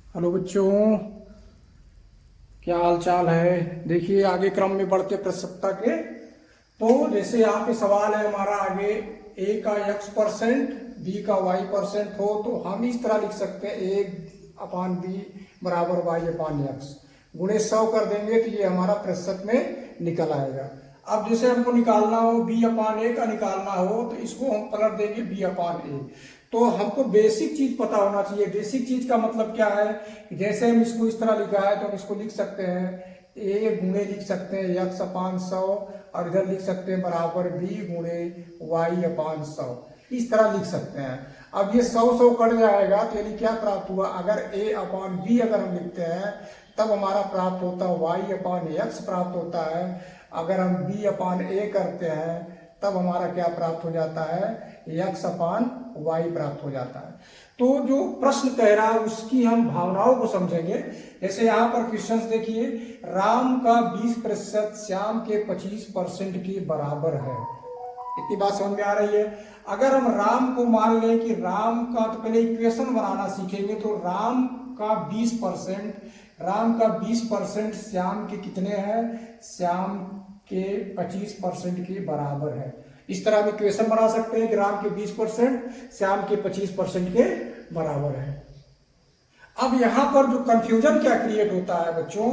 Hello बच्चों, क्या हाल चाल है। देखिए आगे क्रम में बढ़ते प्रसन्नता के। तो जैसे यहाँ पे सवाल है हमारा आगे, ए का x% बी का y% हो तो हम इस तरह लिख सकते हैं a/b बराबर y/x गुणे 100 कर देंगे तो ये हमारा प्रतिशत में निकल आएगा। अब जैसे हमको निकालना हो b/a का निकालना हो तो इसको हम पलट देंगे b/a। तो हमको बेसिक चीज पता होना चाहिए। बेसिक चीज का मतलब क्या है कि जैसे हम इसको इस तरह लिखा है तो हम इसको लिख सकते हैं a गुणे लिख सकते हैं x/100 और इधर लिख सकते हैं बराबर b गुणे y/100, इस तरह लिख सकते हैं। अब ये 100 कट जाएगा तो यानी क्या प्राप्त हुआ, अगर a/b अगर हम लिखते हैं तब हमारा प्राप्त होता है y/x प्राप्त होता है। अगर हम b/a करते हैं तब हमारा क्या प्राप्त हो जाता है, x/y प्राप्त हो जाता है। तो जो प्रश्न कह रहा है उसकी हम भावनाओं को समझेंगे। जैसे यहाँ पर क्वेश्चंस देखिए, राम का 20% श्याम के 25% के बराबर है। इतनी बात समझ में आ रही है। अगर हम राम को मान लें कि राम का, तो पहले इक्वेशन बनाना सीखेंगे। तो राम का 20% श्याम के कितने हैं, श्याम के 25% के बराबर है। इस तरह हम इक्वेशन बना सकते हैं कि राम के 20% श्याम के 25% के बराबर है। अब यहां पर जो कंफ्यूजन क्या क्रिएट होता है बच्चों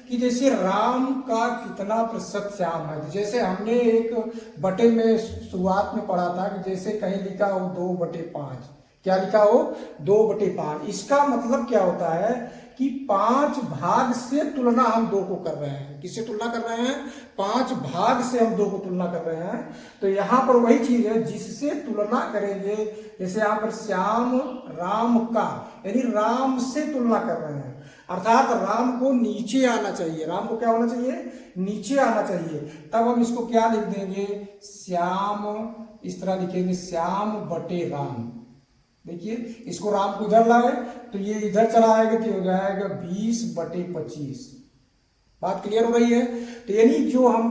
कि जैसे राम का कितना प्रतिशत श्याम है। जैसे हमने एक बटे में शुरुआत में पढ़ा था कि जैसे कहीं लिखा हो 2/5, क्या लिखा हो 2/5। इसका मतलब क्या होता है कि 5 भाग से तुलना हम 2 को कर रहे हैं। किससे तुलना कर रहे हैं, 5 भाग से हम 2 को तुलना कर रहे हैं। तो यहाँ पर वही चीज है जिससे तुलना करेंगे। जैसे यहाँ पर श्याम राम का, यानी राम से तुलना कर रहे हैं, अर्थात राम को नीचे आना चाहिए। राम को क्या होना चाहिए, नीचे आना चाहिए। तब हम इसको क्या लिख देंगे, श्याम, इस तरह लिखेंगे श्याम बटे राम। देखिए इसको राम को इधर लाए तो ये इधर चला आएगा तो हो जाएगा 20/25। बात क्लियर हो रही है। तो यानी जो हम,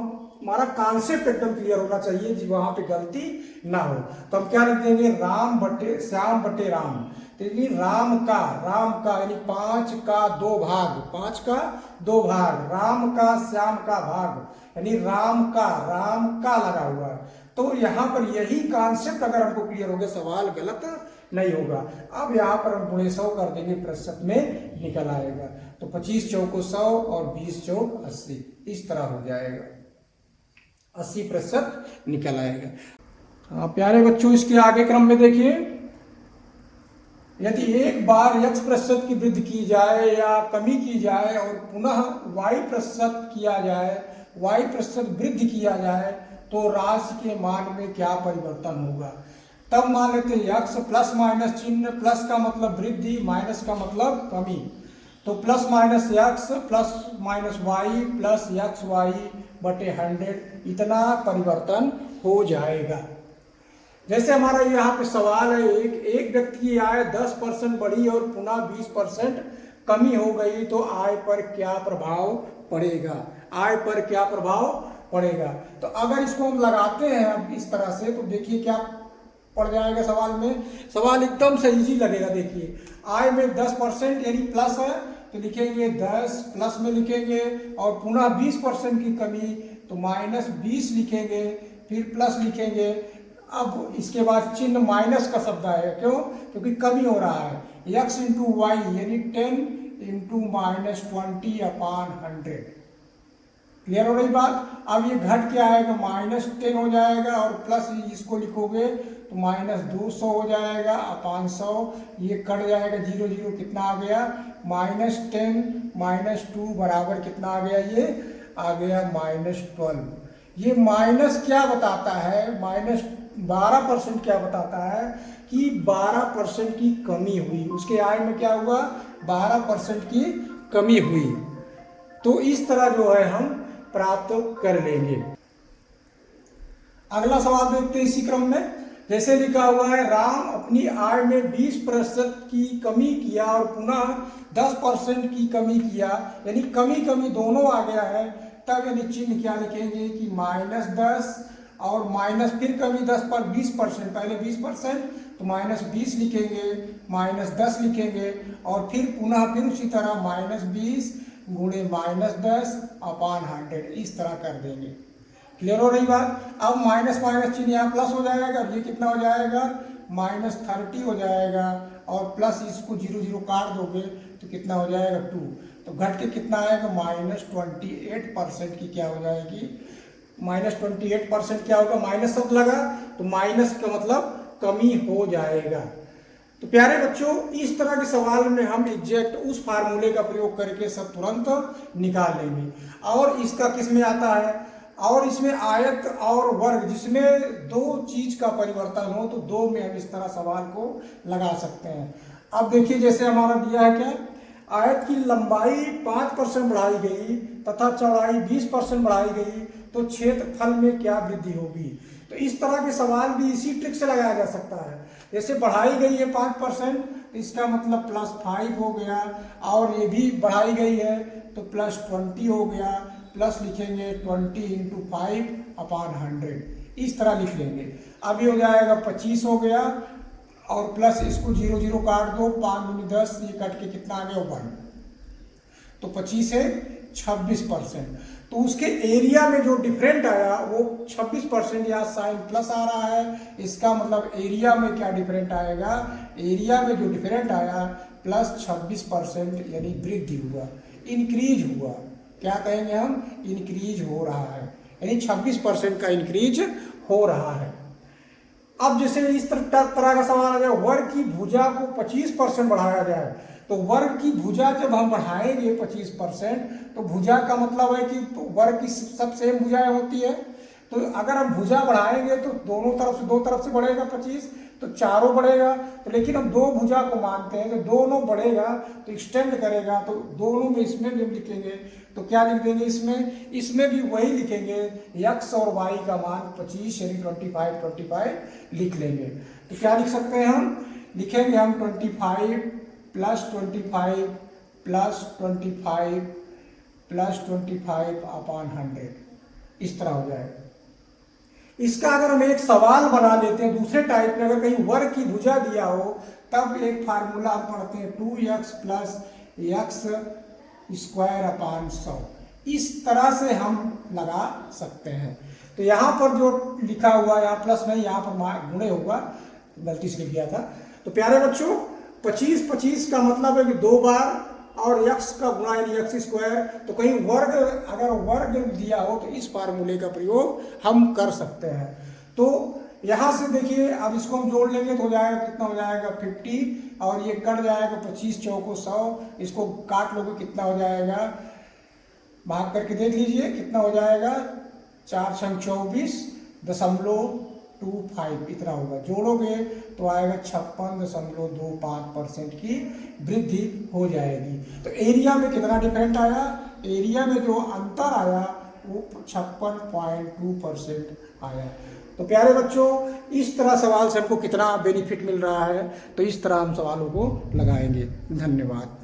हमारा कॉन्सेप्ट एकदम क्लियर होना चाहिए जी, वहां पे गलती ना हो। तो हम क्या लिख देंगे, राम बटे श्याम बटे राम। तो यानी राम का यानी 5 का 2 भाग, 5 का 2 भाग, राम का श्याम का भाग, यानी राम का लगा हुआ है। तो यहाँ पर यही कॉन्सेप्ट अगर हमको क्लियर हो गया, सवाल गलत नहीं होगा। अब यहाँ पर हम गुणे 100 कर देंगे, प्रतिशत में निकल आएगा। तो 25 चौको 100 और 20 चौक 80, इस तरह हो जाएगा, 80% निकल आएगा। प्यारे बच्चों, इसके आगे क्रम में देखिए, यदि एक बार x% की वृद्धि की जाए या कमी की जाए और पुनः y% किया जाए, y% वृद्धि किया जाए तो राशि के मान में क्या परिवर्तन होगा। तब मान लेते हैं x प्लस माइनस चिन्ह, प्लस का मतलब वृद्धि, माइनस का मतलब कमी। तो plus minus x plus minus y plus xy बटे 100, इतना परिवर्तन हो जाएगा। जैसे हमारा यहाँ पे सवाल है, एक व्यक्ति की आय 10% बढ़ी और पुनः 20% कमी हो गई तो आय पर क्या प्रभाव पड़ेगा, आय पर क्या प्रभाव पड़ेगा। तो अगर इसको हम लगाते हैं अब इस तरह से तो देखिए क्या पड़ जाएगा सवाल में। सवाल एकदम से इजी लगेगा। देखिए आय में 10% यानी प्लस है तो लिखेंगे 10, प्लस में लिखेंगे, और पुनः 20% की कमी तो -20 लिखेंगे, फिर प्लस लिखेंगे। अब इसके बाद चिन्ह माइनस का शब्द आएगा, क्यों, क्योंकि कमी हो रहा है। x इंटू वाई यानी 10 इंटू -20/100। क्लियर हो रही बात। अब ये घट के आएगा, -10 हो जाएगा, और प्लस इसको लिखोगे तो -200 हो जाएगा 500। ये कट जाएगा, 0 0 कितना आ गया, -10 -2 बराबर कितना आ गया, ये आ गया -12। ये माइनस क्या बताता है, -12% क्या बताता है कि 12% की कमी हुई, उसके आय में क्या हुआ, 12% की कमी हुई। तो इस तरह जो है हम प्राप्त कर लेंगे। अगला सवाल देखते हैं इसी क्रम में। जैसे लिखा हुआ है, राम अपनी आय में 20% की कमी किया और पुनः 10% की कमी किया, यानी कमी दोनों आ गया है। तब यानी चिन्ह क्या लिखेंगे कि -10 और माइनस फिर कमी 10 पर 20%, पहले 20% तो -20 लिखेंगे, -10 लिखेंगे और फिर पुनः फिर उसी तरह -20 गुणे -10 अपान 100 इस तरह कर देंगे। क्लियर हो रही बात। अब माइनस माइनस चिन्ह यहाँ प्लस हो जाएगा, ये कितना हो जाएगा -30 हो जाएगा और प्लस इसको 0 0 काट दोगे तो कितना हो जाएगा 2, तो घट के कितना आएगा -28% की क्या हो जाएगी, -28% क्या होगा, माइनस शब्द लगा तो माइनस का मतलब कमी हो जाएगा। तो प्यारे बच्चों इस तरह के सवाल में हम एग्जैक्ट उस फार्मूले का प्रयोग करके सब तुरंत निकाल लेंगे। और इसका किस में आता है, और इसमें आयत और वर्ग जिसमें दो चीज का परिवर्तन हो तो दो में हम इस तरह सवाल को लगा सकते हैं। अब देखिए जैसे हमारा दिया है क्या, आयत की लंबाई 5% बढ़ाई गई तथा चौड़ाई 20% बढ़ाई गई तो क्षेत्रफल में क्या वृद्धि होगी। तो इस तरह के सवाल भी इसी ट्रिक से लगाया जा सकता है। जैसे बढ़ाई गई है 5%, तो इसका मतलब +5 हो गया, और ये भी बढ़ाई गई है तो +20 हो गया, प्लस लिखेंगे 20 × 5 अपान 100 इस तरह लिख लेंगे। अब ये हो जाएगा 25 हो गया और प्लस इसको 0 0 काट दो, 5 × 10 ये कट के कितना आ गया 1, तो 25 है 26%। तो उसके एरिया में जो डिफरेंट आया वो 26%, यहाँ साइन प्लस आ रहा है, इसका मतलब एरिया में क्या डिफरेंट आएगा, एरिया में जो डिफरेंट आया +26% यानी वृद्धि हुआ, इंक्रीज हुआ। क्या कहेंगे हम, इंक्रीज हो रहा है, यानी 26% का इंक्रीज हो रहा है। अब जैसे इस तरह का सवाल आ जाए, वर्ग की भुजा को 25% बढ़ाया जाए, तो वर्ग की भुजा जब हम बढ़ाएंगे 25%, तो भुजा का मतलब है कि वर्ग की सब सेम भुजाएं होती है, तो अगर हम भुजा बढ़ाएंगे तो दोनों तरफ से, दो तरफ से बढ़ेगा 25, तो चारों बढ़ेगा। तो लेकिन हम दो भुजा को मानते हैं, तो दोनों बढ़ेगा तो एक्सटेंड करेगा, तो दोनों में इसमें भी लिखेंगे तो क्या लिख देंगे, इसमें भी वही लिखेंगे, x और y का मान 25 यानी 25 लिख लेंगे। तो क्या लिख सकते हैं हम, लिखेंगे हम 25 + 25 + 25 + 25 अपान 100 इस तरह हो जाएगा। इसका अगर हम एक सवाल बना लेते हैं दूसरे टाइप में, अगर कहीं वर्ग की भुजा दिया हो तब एक फार्मूला हम पढ़ते हैं 2x + x² अपान 100, इस तरह से हम लगा सकते हैं। तो यहाँ पर जो लिखा हुआ, यहाँ प्लस नहीं, यहाँ पर गुणे होगा, गलती से लिख दिया था। तो प्यारे बच्चों 25 का मतलब है कि 2 बार, और x का गुणा यानी x², तो कहीं वर्ग, अगर वर्ग दिया हो तो इस फार्मूले का प्रयोग हम कर सकते हैं। तो यहाँ से देखिए अब इसको हम जोड़ लेंगे तो हो जाएगा, कितना हो जाएगा 50, और ये कट जाएगा 25 चौको 100, इसको काट लोगे कितना हो जाएगा, भाग करके देख लीजिए कितना हो जाएगा, 4 × 24.25 इतना होगा, जोड़ोगे तो आएगा 56.25% की वृद्धि हो जाएगी। तो एरिया में कितना डिफरेंट आया, एरिया में जो अंतर आया वो 56.2% आया। तो प्यारे बच्चों इस तरह सवाल से हमको कितना बेनिफिट मिल रहा है, तो इस तरह हम सवालों को लगाएंगे। धन्यवाद।